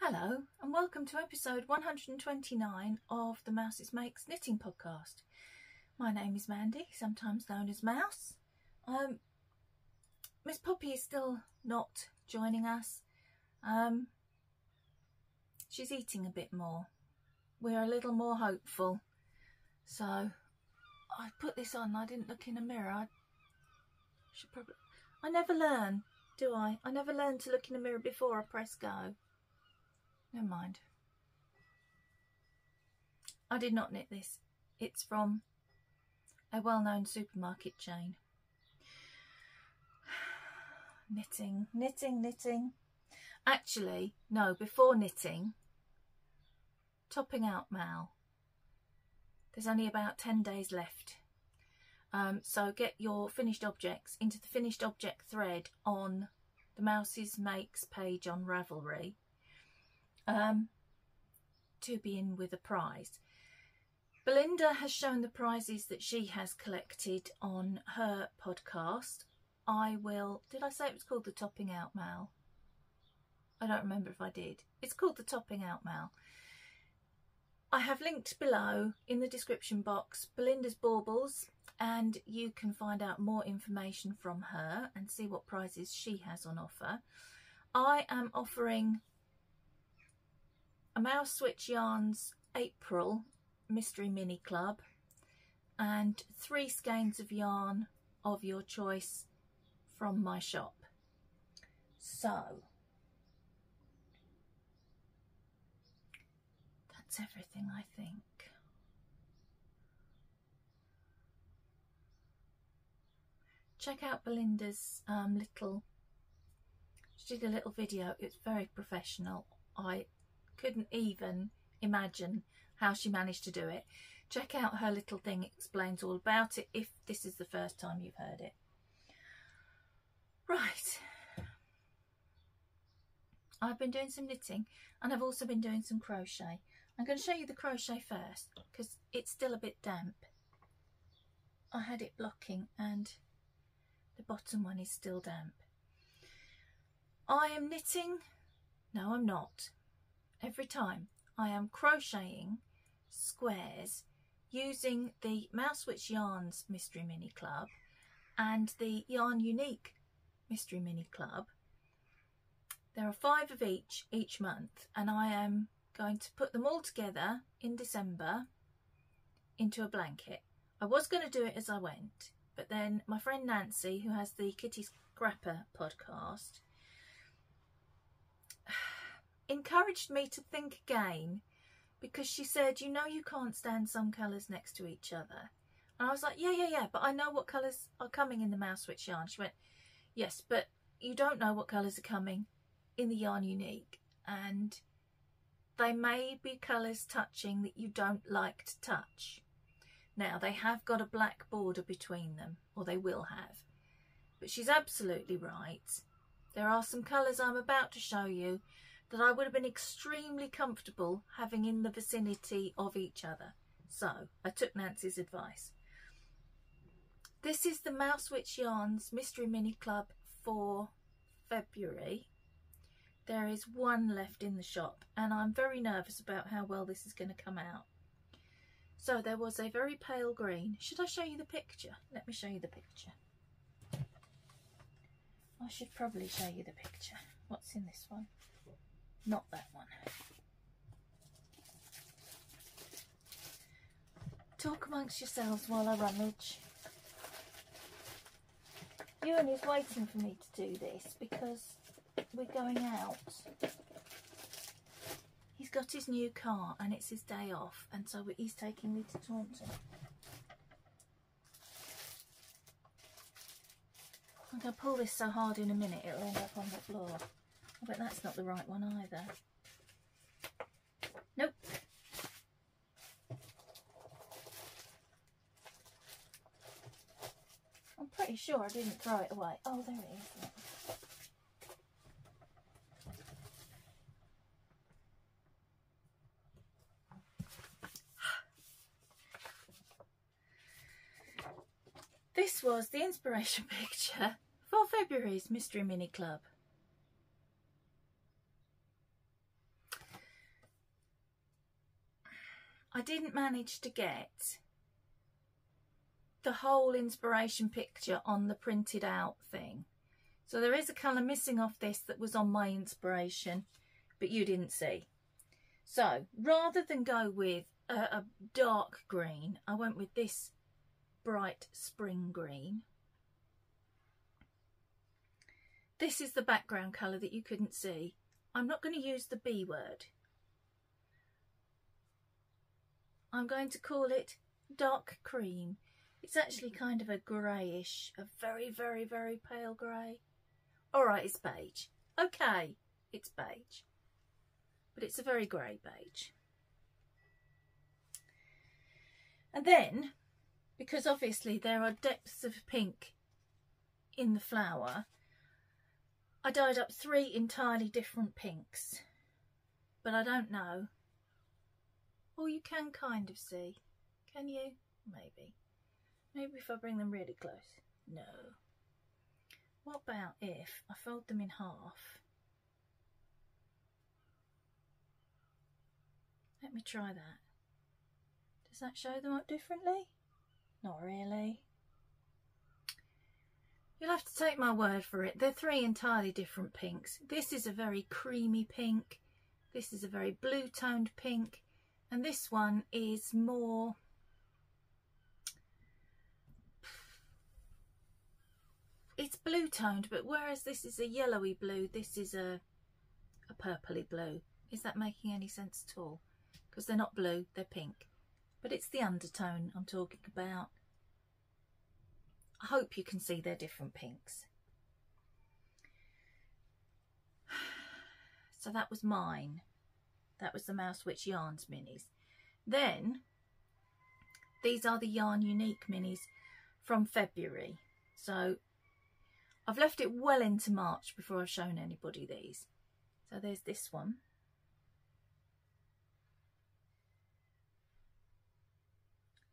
Hello and welcome to episode 129 of the Mouses Makes Knitting podcast. My name is Mandy, sometimes known as Mouse. Miss Poppy is still not joining us. She's eating a bit more. We're a little more hopeful. So I put this on. I didn't look in a mirror. I never learn, do I? I never learn to look in a mirror before I press go. Never mind. I did not knit this. It's from a well-known supermarket chain. Knitting. Actually, no, before knitting, topping out Mal. There's only about 10 days left. So get your finished objects into the finished object thread on the Mouses Makes page on Ravelry. To be in with a prize. Belinda has shown the prizes that she has collected on her podcast. Did I say it was called the Topping Out Mal? I don't remember if I did. It's called the Topping Out Mal. I have linked below in the description box Belinda's Baubles, and you can find out more information from her and see what prizes she has on offer. I am offering a Mousewitch Yarns April Mystery Mini Club and 3 skeins of yarn of your choice from my shop. So that's everything, I think. Check out Belinda's she did a little video. It's very professional. I couldn't even imagine how she managed to do it. Check out her little thing, it explains all about it if this is the first time you've heard it. Right, I've been doing some knitting and I've also been doing some crochet. I'm going to show you the crochet first because it's still a bit damp. I had it blocking and the bottom one is still damp. I am knitting, no I'm not. Every time I am crocheting squares using the Mousewitch Yarns Mystery Mini Club and the Yarn Unique Mystery Mini Club. There are 5 of each month, and I am going to put them all together in December into a blanket. I was going to do it as I went, but then my friend Nancy, who has the Kitty Scrapper podcast, encouraged me to think again, because she said, you know, you can't stand some colours next to each other. And I was like, yeah, but I know what colours are coming in the Mousewitch yarn. She went, yes, but you don't know what colours are coming in the Yarn Unique, and they may be colours touching that you don't like to touch. Now, they have got a black border between them, or they will have, but she's absolutely right. There are some colours I'm about to show you that I would have been extremely comfortable having in the vicinity of each other. So I took Nancy's advice. This is the Mousewitch Yarns Mystery Mini Club for February. There is 1 left in the shop and I'm very nervous about how well this is going to come out. So there was a very pale green. Should I show you the picture? Let me show you the picture. I should probably show you the picture. What's in this one? Not that one. Talk amongst yourselves while I rummage. Ewan is waiting for me to do this because we're going out. He's got his new car and it's his day off, and so he's taking me to Taunton. I'm going to pull this so hard in a minute it'll end up on the floor. I bet that's not the right one either. Nope. I'm pretty sure I didn't throw it away. Oh, there it is. This was the inspiration picture for February's Mystery Mini Club. I didn't manage to get the whole inspiration picture on the printed out thing. So there is a colour missing off this that was on my inspiration, but you didn't see. So rather than go with a dark green, I went with this bright spring green. This is the background colour that you couldn't see. I'm not going to use the B word. I'm going to call it dark cream. It's actually kind of a greyish, a very, very, very pale grey. All right, it's beige. Okay, it's beige. But it's a very grey beige. And then, because obviously there are depths of pink in the flower, I dyed up 3 entirely different pinks. But I don't know. Oh, you can kind of see. Can you? Maybe. Maybe if I bring them really close. No. What about if I fold them in half? Let me try that. Does that show them up differently? Not really. You'll have to take my word for it. They're 3 entirely different pinks. This is a very creamy pink. This is a very blue toned pink. And this one is more... It's blue toned, but whereas this is a yellowy blue, this is a purpley blue. Is that making any sense at all? Because they're not blue, they're pink. But it's the undertone I'm talking about. I hope you can see they're different pinks. So that was mine. That was the Mousewitch Yarns minis. Then, these are the Yarn Unique minis from February. So, I've left it well into March before I've shown anybody these. So there's this one.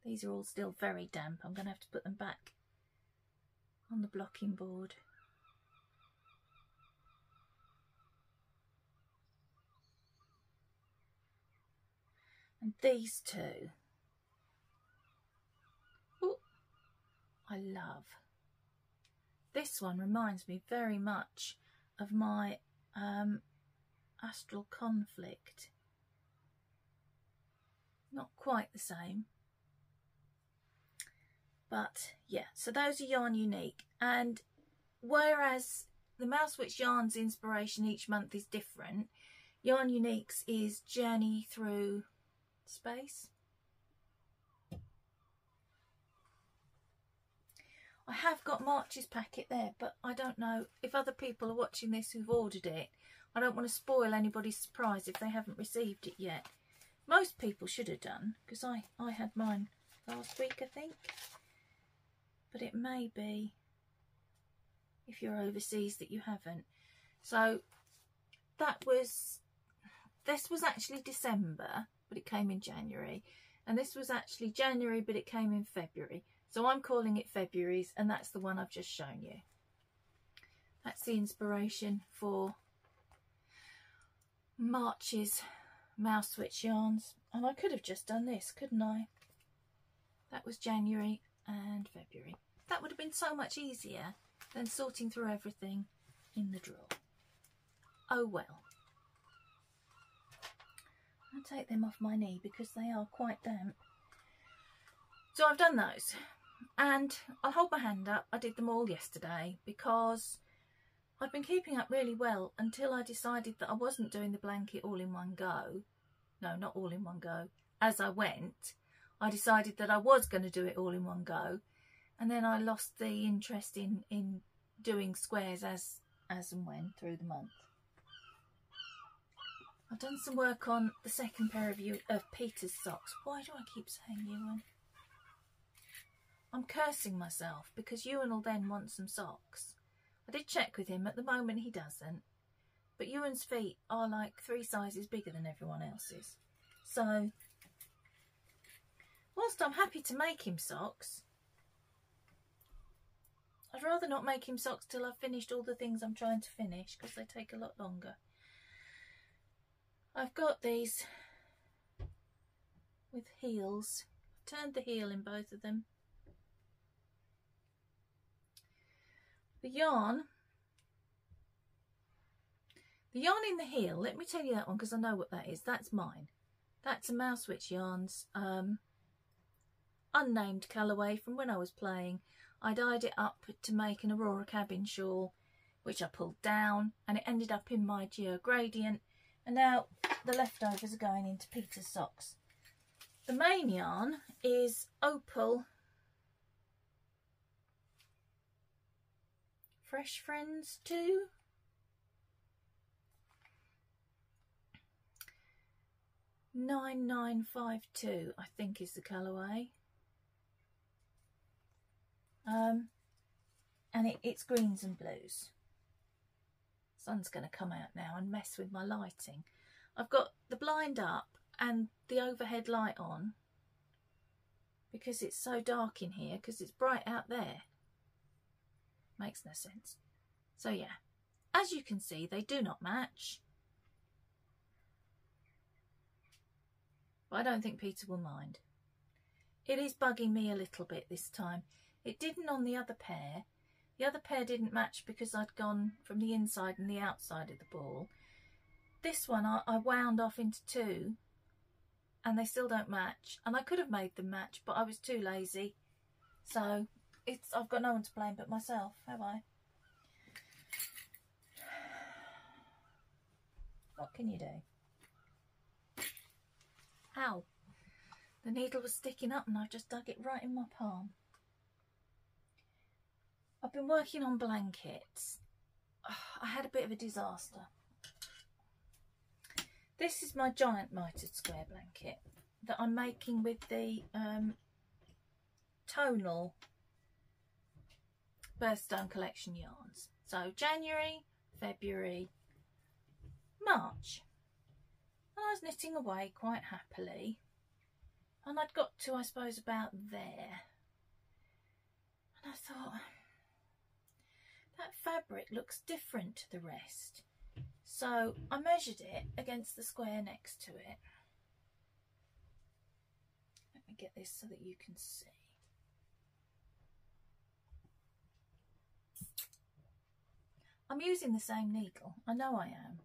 These are all still very damp. I'm going to have to put them back on the blocking board. And these two. Ooh, I love. This one reminds me very much of my Astral Conflict. Not quite the same. But yeah, so those are Yarn Unique. And whereas the Mousewitch Yarns inspiration each month is different, Yarn Unique's is Journey Through Space. I have got March's packet there, but I don't know if other people are watching this who've ordered it. I don't want to spoil anybody's surprise if they haven't received it yet. Most people should have done, because I had mine last week, I think. But it may be, if you're overseas, that you haven't. So this was actually December, but it came in January. And this was actually January, but it came in February. So I'm calling it February's, and that's the one I've just shown you. That's the inspiration for March's Mousewitch Yarns. And I could have just done this, couldn't I? That was January and February. That would have been so much easier than sorting through everything in the drawer. Oh well. I'll take them off my knee because they are quite damp. So I've done those. And I'll hold my hand up. I did them all yesterday because I've been keeping up really well until I decided that I wasn't doing the blanket all in one go. No, not all in one go. As I went, I decided that I was going to do it all in one go. And then I lost the interest in doing squares as and when through the month. I've done some work on the second pair of Peter's socks. Why do I keep saying Ewan? I'm cursing myself because Ewan will then want some socks. I did check with him. At the moment he doesn't. But Ewan's feet are like 3 sizes bigger than everyone else's. So, whilst I'm happy to make him socks, I'd rather not make him socks till I've finished all the things I'm trying to finish because they take a lot longer. I've got these with heels. Turned the heel in both of them. The yarn in the heel, let me tell you that one because I know what that is. That's mine. That's a Mousewitch Yarns unnamed colourway from when I was playing. I dyed it up to make an Aurora cabin shawl, which I pulled down, and it ended up in my Geo gradient, and now the leftovers are going into Peter's socks. The main yarn is Opal Fresh Friends 2. $9952, I think is the colourway. And it's greens and blues. Sun's going to come out now and mess with my lighting. I've got the blind up and the overhead light on because it's so dark in here, because it's bright out there. Makes no sense. So yeah, as you can see, they do not match. But I don't think Peter will mind. It is bugging me a little bit this time. It didn't on the other pair. The other pair didn't match because I'd gone from the inside and the outside of the ball. This one I wound off into two and they still don't match. And I could have made them match, but I was too lazy. So I've got no one to blame but myself, have I? What can you do? Ow. The needle was sticking up and I just dug it right in my palm. I've been working on blankets. I had a bit of a disaster. This is my giant mitered square blanket that I'm making with the tonal Birthstone collection yarns. So January, February, March. And I was knitting away quite happily. And I'd got to, I suppose, about there. And I thought, that fabric looks different to the rest. So I measured it against the square next to it. Let me get this so that you can see. I'm using the same needle, I know I am.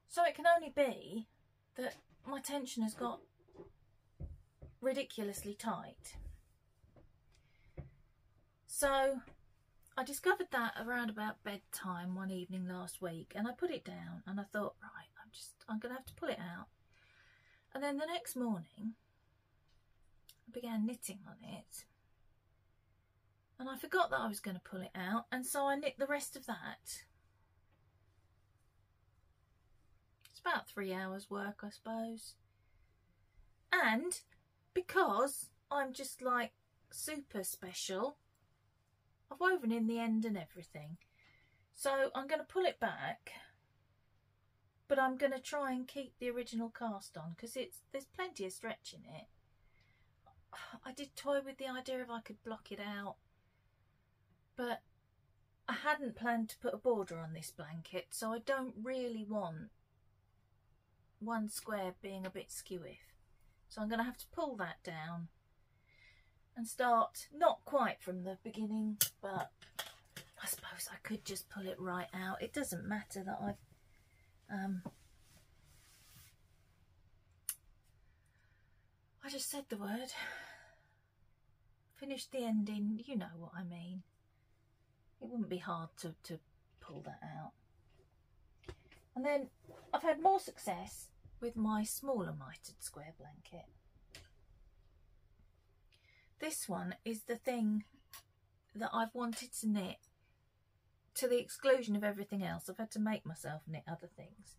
So it can only be that my tension has got ridiculously tight. So I discovered that around about bedtime one evening last week, and I put it down and I thought, right, I'm going to have to pull it out. And then the next morning I began knitting on it and I forgot that I was going to pull it out, and so I knit the rest of that. It's about 3 hours work, I suppose. And because I'm just like super special, I've woven in the end and everything. So I'm going to pull it back, but I'm going to try and keep the original cast on because there's plenty of stretch in it. I did toy with the idea if I could block it out, but I hadn't planned to put a border on this blanket, so I don't really want one square being a bit skewy. So I'm going to have to pull that down and start, not quite from the beginning, but I suppose I could just pull it right out. It doesn't matter that I've I just said the word, finished the ending, you know what I mean. It wouldn't be hard to pull that out. And then I've had more success with my smaller mitered square blanket. This one is the thing that I've wanted to knit to the exclusion of everything else. I've had to make myself knit other things.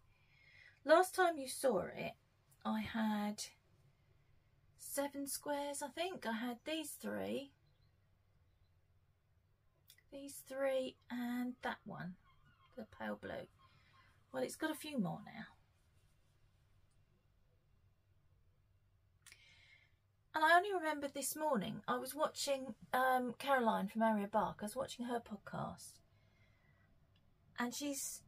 Last time you saw it, I had 7 squares, I think. I had these three, and that one, the pale blue. Well, it's got a few more now. And I only remembered this morning, I was watching Caroline from Area Bark. I was watching her podcast. And she's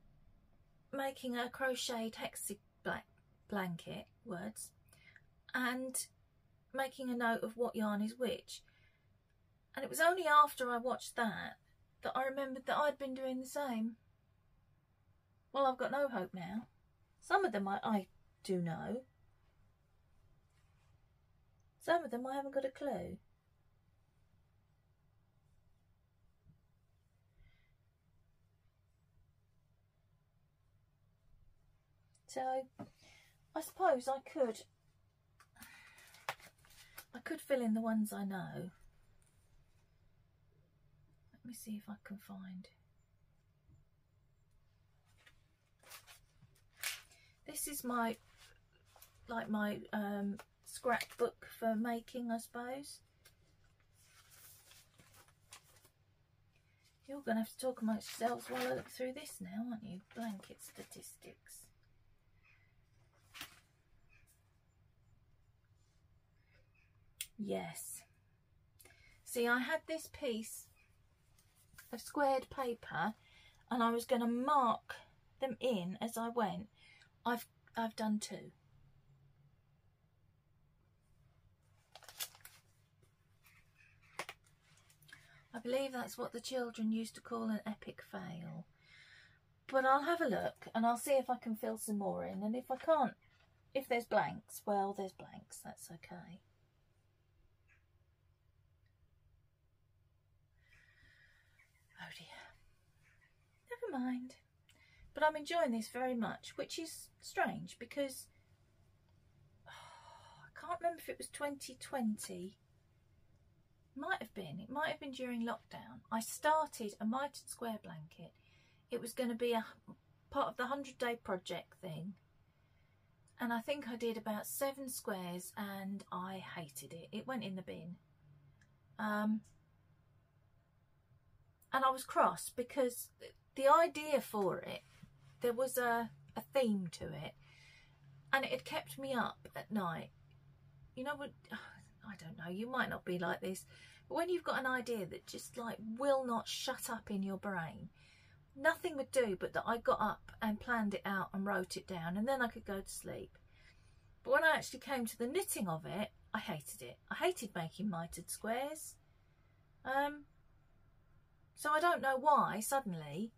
making a crocheted hexi blanket, words. and making a note of what yarn is which. And it was only after I watched that that I remembered that I'd been doing the same. Well, I've got no hope now. Some of them I do know. Some of them I haven't got a clue. So, I suppose I could fill in the ones I know. Let me see if I can find. This is my scrapbook for making, I suppose. You're going to have to talk amongst yourselves while I look through this now, aren't you? Blanket statistics. Yes. See, I had this piece of squared paper and I was going to mark them in as I went. I've done 2. I believe that's what the children used to call an epic fail. But I'll have a look and I'll see if I can fill some more in. And if I can't, if there's blanks, well, there's blanks. That's okay. Oh dear. Never mind. But I'm enjoying this very much, which is strange because I can't remember if it was 2020. Might have been. It might have been during lockdown. I started a mitered square blanket. It was going to be a part of the 100-day project thing. And I think I did about 7 squares and I hated it. It went in the bin. And I was cross because the idea for it, there was a theme to it. And it had kept me up at night. You know what? I don't know, you might not be like this, but when you've got an idea that just like will not shut up in your brain, nothing would do but that I got up and planned it out and wrote it down and then I could go to sleep. But when I actually came to the knitting of it, I hated it. I hated making mitered squares. So I don't know why suddenly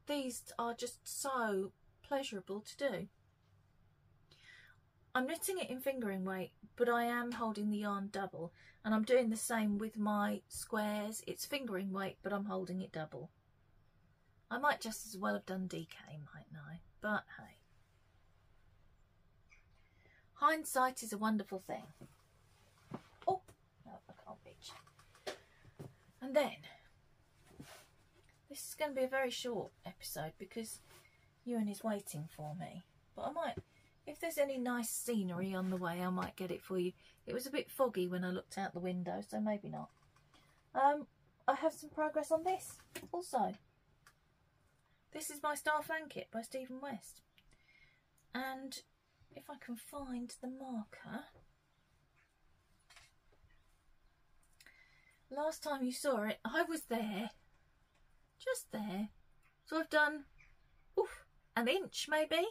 these are just so pleasurable to do. I'm knitting it in fingering weight, but I am holding the yarn double, and I'm doing the same with my squares. It's fingering weight, but I'm holding it double. I might just as well have done DK, mightn't I? But hey. Hindsight is a wonderful thing. Oh, no, I can't reach. And then, this is going to be a very short episode because Ewan is waiting for me. But I might... If there's any nice scenery on the way, I might get it for you. It was a bit foggy when I looked out the window, so maybe not. I have some progress on this also. This is my Star Blanket by Stephen West. And if I can find the marker. Last time you saw it, I was there. Just there. So I've done, an inch maybe.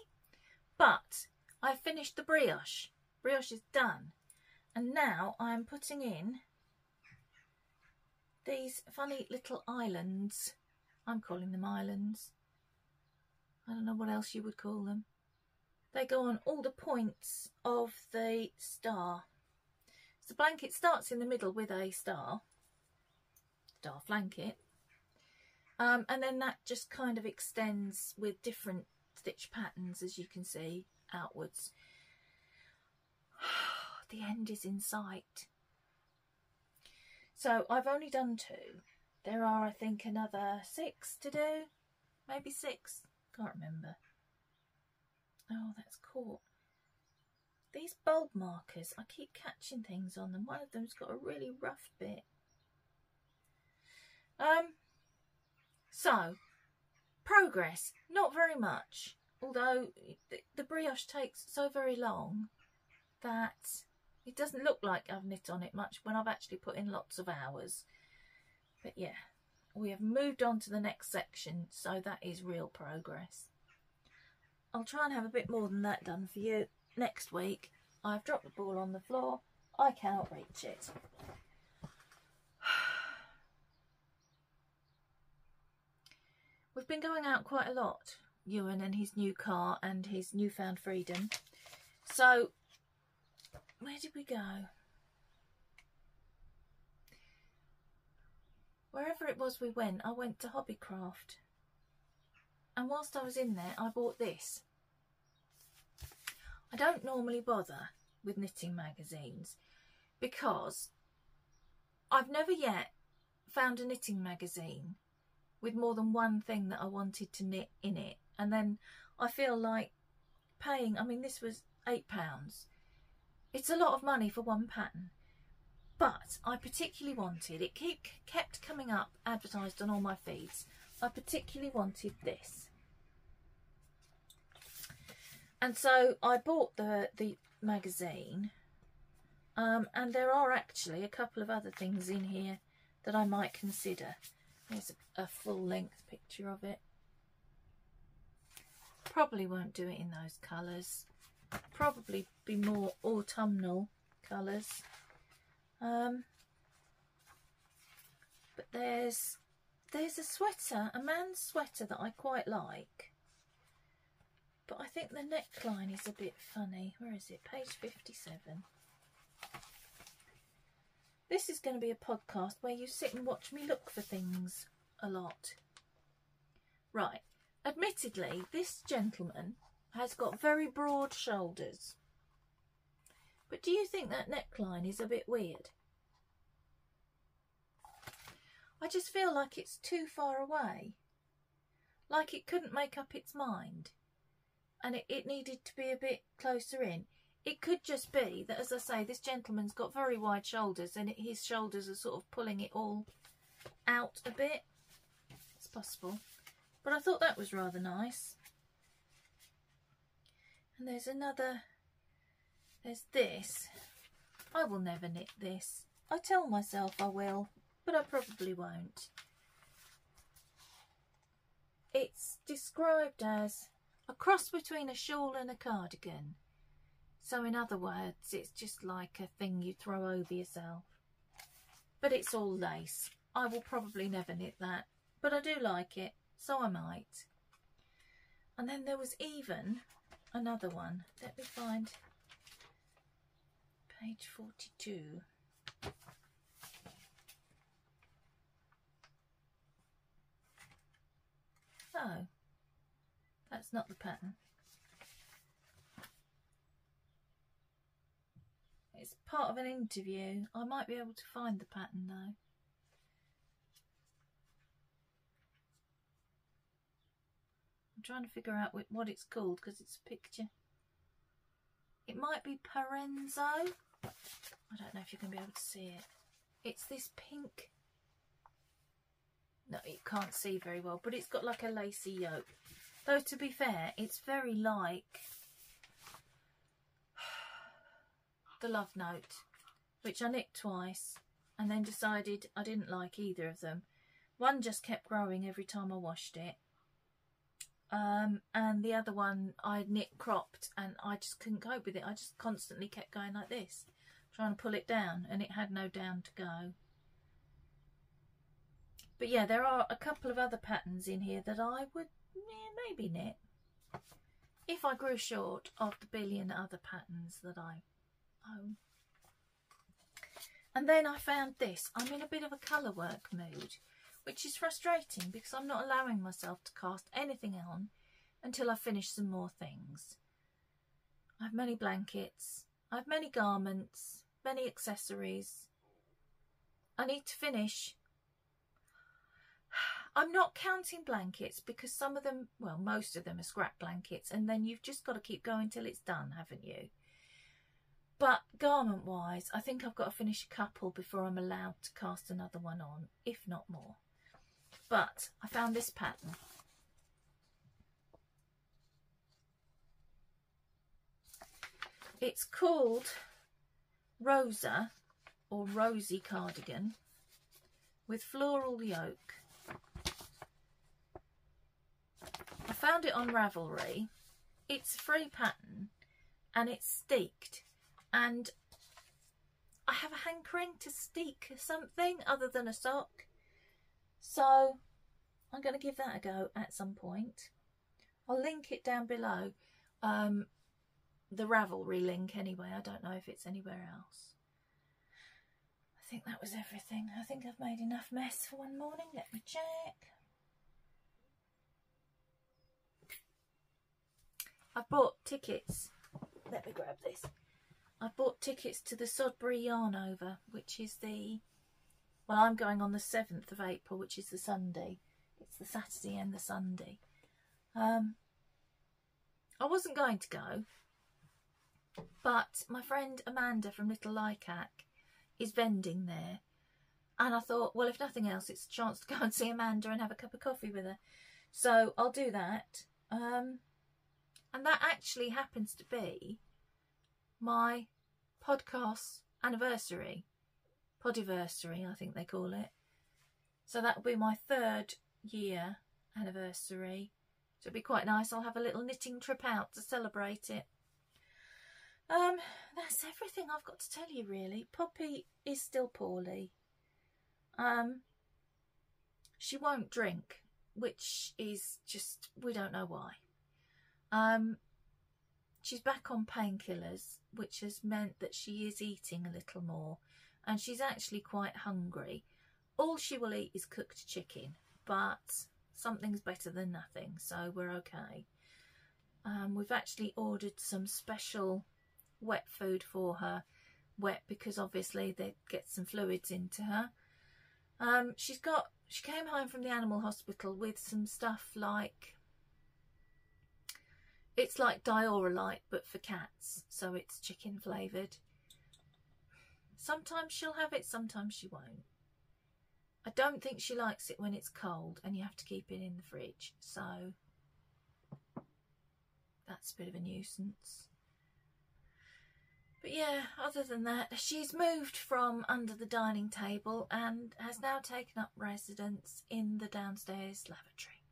But I finished the brioche. Brioche is done. And now I'm putting in these funny little islands. I'm calling them islands. I don't know what else you would call them. They go on all the points of the star. So the blanket starts in the middle with a star blanket. And then that just kind of extends with different stitch patterns, as you can see, outwards. The end is in sight. So I've only done 2. There are, I think, another 6 to do. Maybe 6. Can't remember. Oh, that's caught. These bulb markers, I keep catching things on them. One of them's got a really rough bit. So, progress, not very much. Although the brioche takes so very long that it doesn't look like I've knit on it much when I've actually put in lots of hours. But yeah, we have moved on to the next section, so that is real progress. I'll try and have a bit more than that done for you next week. I've dropped the ball on the floor. I cannot reach it. We've been going out quite a lot, Ewan and his new car and his newfound freedom. So, where did we go? Wherever it was we went, I went to Hobbycraft. And whilst I was in there, I bought this. I don't normally bother with knitting magazines because I've never yet found a knitting magazine with more than one thing that I wanted to knit in it, and then I feel like paying, I mean this was £8. It's a lot of money for one pattern, but I particularly wanted, it kept coming up advertised on all my feeds, I particularly wanted this. And so I bought the magazine, and there are actually a couple of other things in here that I might consider. There's a full-length picture of it. Probably won't do it in those colours. Probably be more autumnal colours. But there's a sweater, a man's sweater that I quite like. But I think the neckline is a bit funny. Where is it? Page 57. This is going to be a podcast where you sit and watch me look for things a lot. Right. Admittedly, this gentleman has got very broad shoulders. But do you think that neckline is a bit weird? I just feel like it's too far away. Like it couldn't make up its mind. And it needed to be a bit closer in. It could just be that, as I say, this gentleman's got very wide shoulders and his shoulders are sort of pulling it all out a bit. It's possible. But I thought that was rather nice. And there's another, there's this. I will never knit this. I tell myself I will, but I probably won't. It's described as a cross between a shawl and a cardigan. So in other words, it's just like a thing you throw over yourself. But it's all lace. I will probably never knit that. But I do like it, so I might. And then there was even another one. Let me find page 42. Oh, that's not the pattern. It's part of an interview. I might be able to find the pattern though. I'm trying to figure out what it's called because it's a picture. It might be Parenzo. I don't know if you can be able to see it. It's this pink. No, you can't see very well, but it's got like a lacy yoke. Though to be fair, it's very like the Love Note, which I knit twice and then decided I didn't like either of them. One just kept growing every time I washed it. And the other one I knit cropped and I just couldn't cope with it. I just constantly kept going like this, trying to pull it down, and it had no down to go. But yeah, there are a couple of other patterns in here that I would maybe knit if I grew short of the billion other patterns that I own. And then I found this. I'm in a bit of a colour work mood, which is frustrating because I'm not allowing myself to cast anything on until I finish some more things. I have many blankets, I have many garments, many accessories. I need to finish. I'm not counting blankets because some of them, well, most of them are scrap blankets, and then you've just got to keep going till it's done, haven't you? But garment wise, I think I've got to finish a couple before I'm allowed to cast another one on, if not more. But I found this pattern. It's called Rosa or Rosy Cardigan with floral yoke. I found it on Ravelry. It's a free pattern and it's steeked. and I have a hankering to steek something other than a sock, so I'm going to give that a go at some point. I'll link it down below, the Ravelry link anyway. I don't know if it's anywhere else. I think that was everything. I think I've made enough mess for one morning. Let me check. I've bought tickets. Let me grab this. I bought tickets to the Sodbury Yarn Over, which is the... Well, I'm going on the 7th of April, which is the Sunday. It's the Saturday and the Sunday. I wasn't going to go, but my friend Amanda from Little Lycac is vending there, and I thought, well, if nothing else, it's a chance to go and see Amanda and have a cup of coffee with her, so I'll do that. And that actually happens to be my podcast anniversary, podiversary I think they call it, so that will be my 3rd year anniversary, so it'll be quite nice. I'll have a little knitting trip out to celebrate it. That's everything I've got to tell you, really. Poppy is still poorly. She won't drink, which is just, we don't know why. She's back on painkillers, which has meant that she is eating a little more, and she's actually quite hungry. All she will eat is cooked chicken, but something's better than nothing, so we're okay. We've actually ordered some special wet food for her. Wet because obviously they get some fluids into her. She came home from the animal hospital with some stuff like, it's like Diorolite but for cats, so it's chicken flavoured. Sometimes she'll have it, sometimes she won't. I don't think she likes it when it's cold and you have to keep it in the fridge, so that's a bit of a nuisance. But yeah, other than that, she's moved from under the dining table and has now taken up residence in the downstairs lavatory.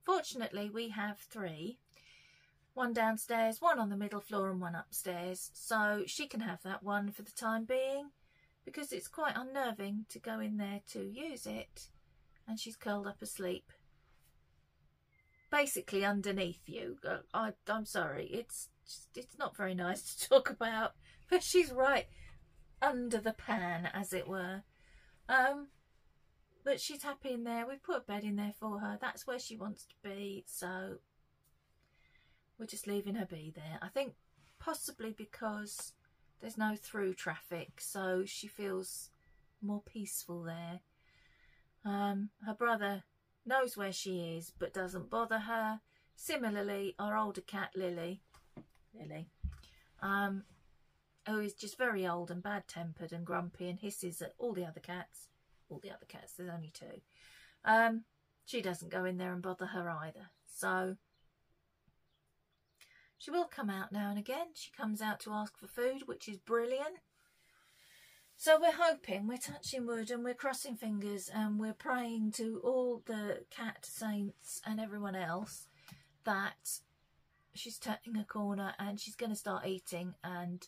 Fortunately, we have 3. One downstairs, one on the middle floor and one upstairs. So she can have that one for the time being, because it's quite unnerving to go in there to use it and she's curled up asleep, basically underneath you. I'm sorry, it's not very nice to talk about, but she's right under the pan, as it were. But she's happy in there. We've put a bed in there for her. That's where she wants to be, so we're just leaving her be there. I think possibly because there's no through traffic, so she feels more peaceful there. Her brother knows where she is but doesn't bother her. Similarly, our older cat Lily, who is just very old and bad-tempered and grumpy and hisses at all the other cats. There's only 2. She doesn't go in there and bother her either. So she will come out now and again. She comes out to ask for food, which is brilliant. So we're hoping, we're touching wood and we're crossing fingers and we're praying to all the cat saints and everyone else that she's turning a corner and she's going to start eating and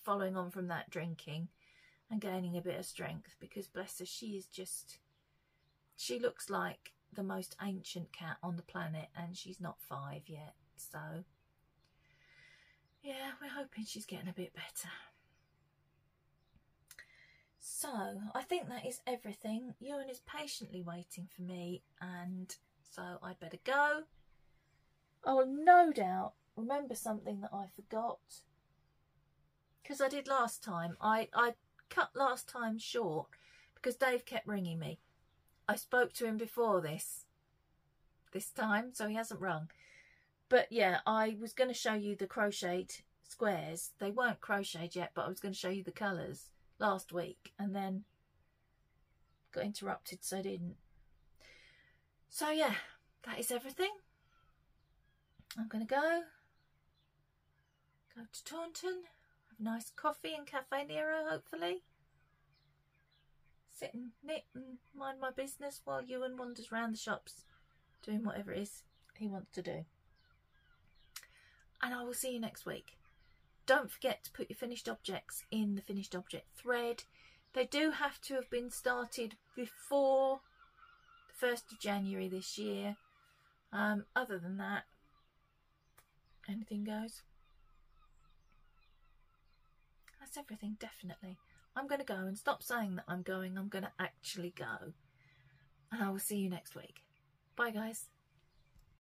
following on from that, drinking and gaining a bit of strength, because bless her, she looks like the most ancient cat on the planet and she's not 5 yet. So yeah, we're hoping she's getting a bit better. So I think that is everything. Ewan is patiently waiting for me, and so I'd better go. I will no doubt remember something that I forgot, because I did last time. I cut last time short because Dave kept ringing me. I spoke to him before this time, so he hasn't rung. But yeah, I was going to show you the crocheted squares. They weren't crocheted yet, but I was going to show you the colours last week, and then got interrupted, so I didn't. So yeah, that is everything. I'm going to go to Taunton, have a nice coffee in Cafe Nero, hopefully. Sit and knit and mind my business while Ewan wanders around the shops doing whatever it is he wants to do. And I will see you next week. don't forget to put your finished objects in the finished object thread. They do have to have been started before the 1st of January this year. Other than that, anything goes. That's everything, definitely. I'm going to go and stop saying that I'm going. I'm going to actually go. And I will see you next week. Bye, guys.